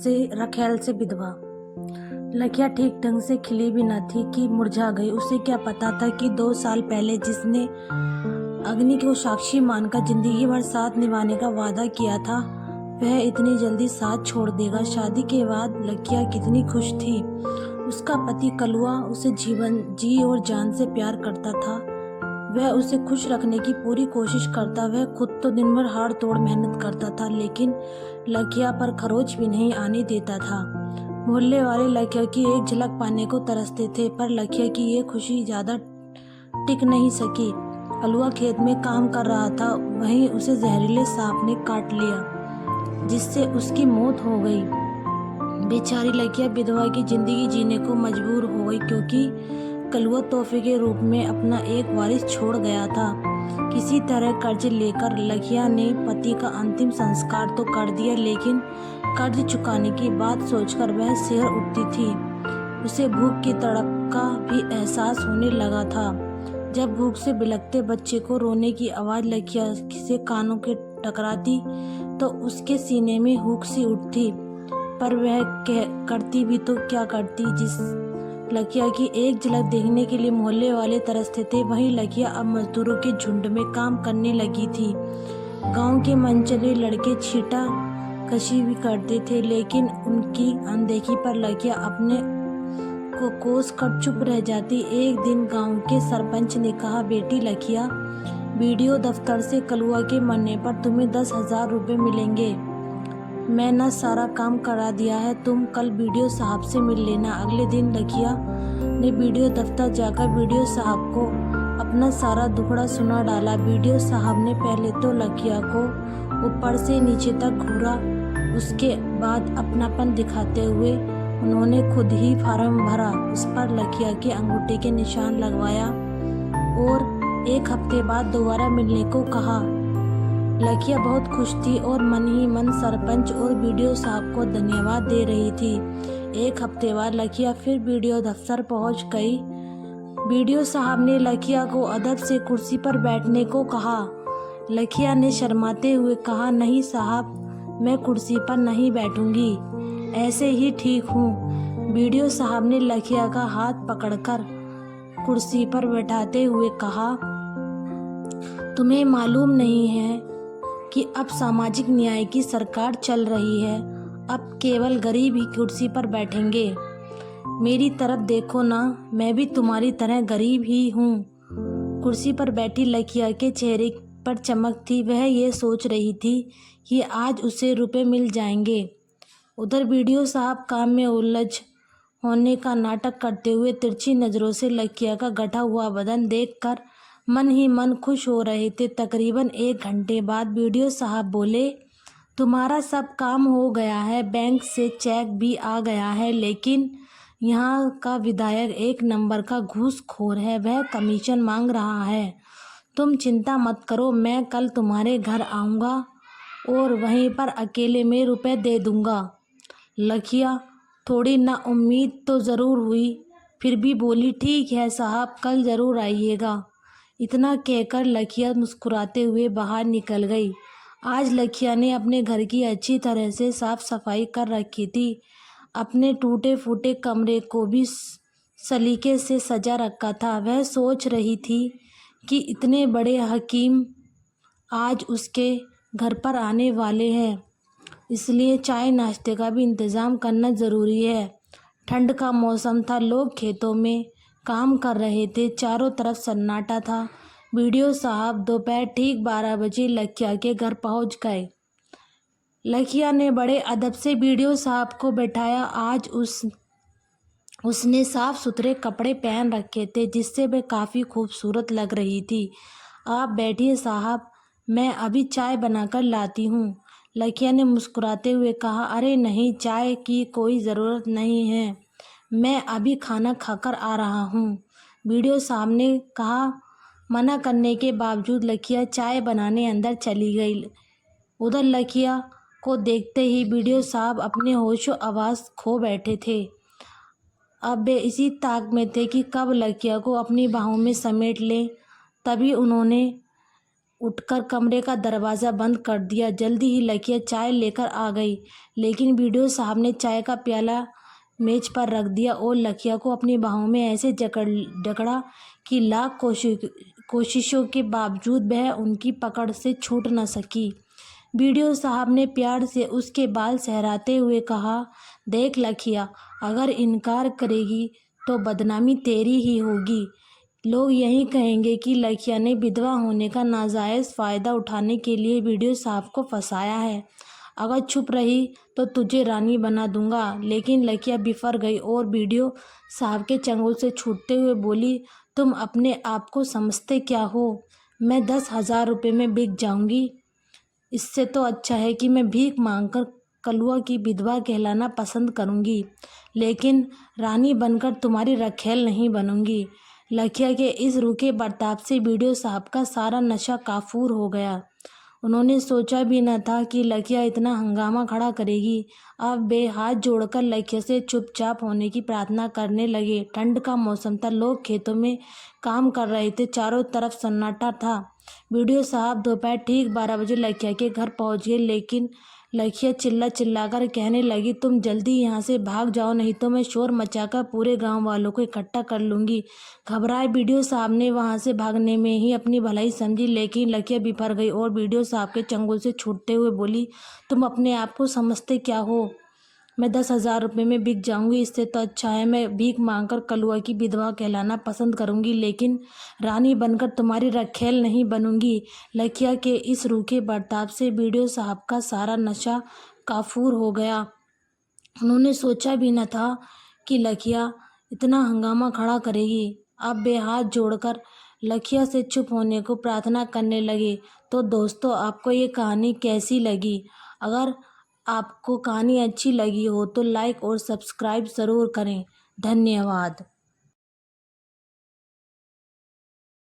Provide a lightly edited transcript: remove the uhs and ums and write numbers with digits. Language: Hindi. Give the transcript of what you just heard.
से रखेल से विधवा। लकिया ठीक ढंग से खिली भी न थी कि मुरझा गई। उसे क्या पता था कि 2 साल पहले जिसने अग्नि को साक्षी मानकर जिंदगी भर साथ निभाने का वादा किया था वह इतनी जल्दी साथ छोड़ देगा। शादी के बाद लकिया कितनी खुश थी। उसका पति कलुआ उसे जीवन जी और जान से प्यार करता था। वह उसे खुश रखने की पूरी कोशिश करता। वह खुद तो दिन भर हाड़ तोड़ मेहनत करता था लेकिन लकिया पर खरोच भी नहीं आने देता था। मोहल्ले वाले लकिया की एक झलक पाने को तरसते थे पर लकिया की ये खुशी ज्यादा टिक नहीं सकी। कलुआ खेत में काम कर रहा था, वहीं उसे जहरीले सांप ने काट लिया जिससे उसकी मौत हो गई। बेचारी लकिया विधवा की जिंदगी जीने को मजबूर हो गई क्योंकि कलुआ तोहफे के रूप में अपना एक वारिस छोड़ गया था। किसी तरह कर्ज लेकर लकिया ने पति का अंतिम संस्कार तो कर दिया लेकिन कर्ज चुकाने की बात सोचकर वह सिहर उठती थी। उसे भूख की तड़प का भी एहसास होने लगा था। जब भूख से बिलखते बच्चे को रोने की आवाज लकिया से कानों के टकराती तो उसके सीने में हुक सी उठती। पर वह करती भी तो क्या करती। जिस लकिया की एक झलक देखने के लिए मोहल्ले वाले तरसते थे वहीं लकिया अब मजदूरों के झुंड में काम करने लगी थी। गांव के मनचले लड़के छीटा कशी भी करते थे लेकिन उनकी अनदेखी पर लकिया अपने को कोस कर चुप रह जाती। एक दिन गांव के सरपंच ने कहा, बेटी लकिया, बीडीओ दफ्तर से कलुआ के मरने पर तुम्हें 10,000 रुपये मिलेंगे। मैं न सारा काम करा दिया है, तुम कल बीडीओ साहब से मिल लेना। अगले दिन लकिया ने बीडीओ दफ्तर जाकर बीडीओ साहब को अपना सारा दुखड़ा सुना डाला। बीडीओ साहब ने पहले तो लकिया को ऊपर से नीचे तक घूरा, उसके बाद अपनापन दिखाते हुए उन्होंने खुद ही फार्म भरा, उस पर लकिया के अंगूठे के निशान लगवाया और 1 हफ्ते बाद दोबारा मिलने को कहा। लकिया बहुत खुश थी और मन ही मन सरपंच और बीडीओ साहब को धन्यवाद दे रही थी। 1 हफ्ते बाद लकिया फिर बीडीओ दफ्तर पहुंच गई। बीडीओ साहब ने लकिया को अदब से कुर्सी पर बैठने को कहा। लकिया ने शर्माते हुए कहा, नहीं साहब, मैं कुर्सी पर नहीं बैठूंगी, ऐसे ही ठीक हूँ। बीडीओ साहब ने लकिया का हाथ पकड़कर कुर्सी पर बैठाते हुए कहा, तुम्हें मालूम नहीं है कि अब सामाजिक न्याय की सरकार चल रही है, अब केवल गरीब ही कुर्सी पर बैठेंगे। मेरी तरफ देखो ना, मैं भी तुम्हारी तरह गरीब ही हूँ। कुर्सी पर बैठी लकिया के चेहरे पर चमक थी। वह ये सोच रही थी कि आज उसे रुपए मिल जाएंगे। उधर बीडीओ साहब काम में उलझ होने का नाटक करते हुए तिरछी नज़रों से लकिया का गठा हुआ बदन देखकर मन ही मन खुश हो रहे थे। तकरीबन 1 घंटे बाद बीडीओ साहब बोले, तुम्हारा सब काम हो गया है, बैंक से चेक भी आ गया है, लेकिन यहाँ का विधायक 1 नंबर का घूसखोर है, वह कमीशन मांग रहा है। तुम चिंता मत करो, मैं कल तुम्हारे घर आऊँगा और वहीं पर अकेले में रुपए दे दूँगा। लकिया थोड़ी नाउम्मीद तो ज़रूर हुई, फिर भी बोली, ठीक है साहब, कल ज़रूर आइएगा। इतना कहकर लकिया मुस्कुराते हुए बाहर निकल गई। आज लकिया ने अपने घर की अच्छी तरह से साफ सफाई कर रखी थी। अपने टूटे फूटे कमरे को भी सलीके से सजा रखा था। वह सोच रही थी कि इतने बड़े हकीम आज उसके घर पर आने वाले हैं, इसलिए चाय नाश्ते का भी इंतज़ाम करना ज़रूरी है। ठंड का मौसम था, लोग खेतों में काम कर रहे थे, चारों तरफ सन्नाटा था। बीडीओ साहब दोपहर ठीक 12 बजे लकिया के घर पहुंच गए। लकिया ने बड़े अदब से बीडीओ साहब को बैठाया। आज उसने साफ सुथरे कपड़े पहन रखे थे जिससे वह काफ़ी खूबसूरत लग रही थी। आप बैठिए साहब, मैं अभी चाय बनाकर लाती हूँ, लकिया ने मुस्कुराते हुए कहा। अरे नहीं, चाय की कोई ज़रूरत नहीं है, मैं अभी खाना खाकर आ रहा हूँ, बीडीओ साहब ने कहा। मना करने के बावजूद लकिया चाय बनाने अंदर चली गई। उधर लकिया को देखते ही बीडीओ साहब अपने होशो आवाज़ खो बैठे थे। अब वे इसी ताक में थे कि कब लकिया को अपनी बाहों में समेट लें। तभी उन्होंने उठकर कमरे का दरवाज़ा बंद कर दिया। जल्दी ही लकिया चाय लेकर आ गई, लेकिन बीडीओ साहब ने चाय का प्याला मेज पर रख दिया और लकिया को अपनी बाहों में ऐसे जकड़ा कि लाख कोशिशों के बावजूद वह उनकी पकड़ से छूट न सकी। बीडीओ साहब ने प्यार से उसके बाल सहराते हुए कहा, देख लकिया, अगर इनकार करेगी तो बदनामी तेरी ही होगी। लोग यही कहेंगे कि लकिया ने विधवा होने का नाजायज़ फ़ायदा उठाने के लिए बीडीओ साहब को फंसाया है। अगर चुप रही तो तुझे रानी बना दूंगा। लेकिन लकिया बिफर गई और बीडीओ साहब के चंगुल से छूटते हुए बोली, तुम अपने आप को समझते क्या हो? मैं 10,000 रुपये में बिक जाऊंगी। इससे तो अच्छा है कि मैं भीख मांगकर कलुआ की विधवा कहलाना पसंद करूंगी, लेकिन रानी बनकर तुम्हारी रखेल नहीं बनूंगी। लकिया के इस रूखे बर्ताव से बीडीओ साहब का सारा नशा काफूर हो गया। उन्होंने सोचा भी न था कि लकिया इतना हंगामा खड़ा करेगी। अब वे हाथ जोड़कर लकिया से चुपचाप होने की प्रार्थना करने लगे। ठंड का मौसम था, लोग खेतों में काम कर रहे थे, चारों तरफ सन्नाटा था। बीडीओ साहब दोपहर ठीक 12 बजे लकिया के घर पहुंच गए, लेकिन लकिया चिल्लाकर कहने लगी, तुम जल्दी यहाँ से भाग जाओ, नहीं तो मैं शोर मचाकर पूरे गांव वालों को इकट्ठा कर लूँगी। घबराए बीडीओ साहब ने वहाँ से भागने में ही अपनी भलाई समझी, लेकिन लकिया बिफर गई और बीडीओ साहब के चंगुल से छूटते हुए बोली, तुम अपने आप को समझते क्या हो? मैं 10,000 रुपये में बिक जाऊंगी। इससे तो अच्छा है मैं भीख मांगकर कलुआ की विधवा कहलाना पसंद करूंगी, लेकिन रानी बनकर तुम्हारी रखेल नहीं बनूंगी। लकिया के इस रूखे बर्ताव से बीडीओ साहब का सारा नशा काफूर हो गया। उन्होंने सोचा भी न था कि लकिया इतना हंगामा खड़ा करेगी। अब वे हाथ जोड़कर लकिया से चुप होने को प्रार्थना करने लगे। तो दोस्तों, आपको ये कहानी कैसी लगी? अगर आपको कहानी अच्छी लगी हो तो लाइक और सब्सक्राइब ज़रूर करें। धन्यवाद।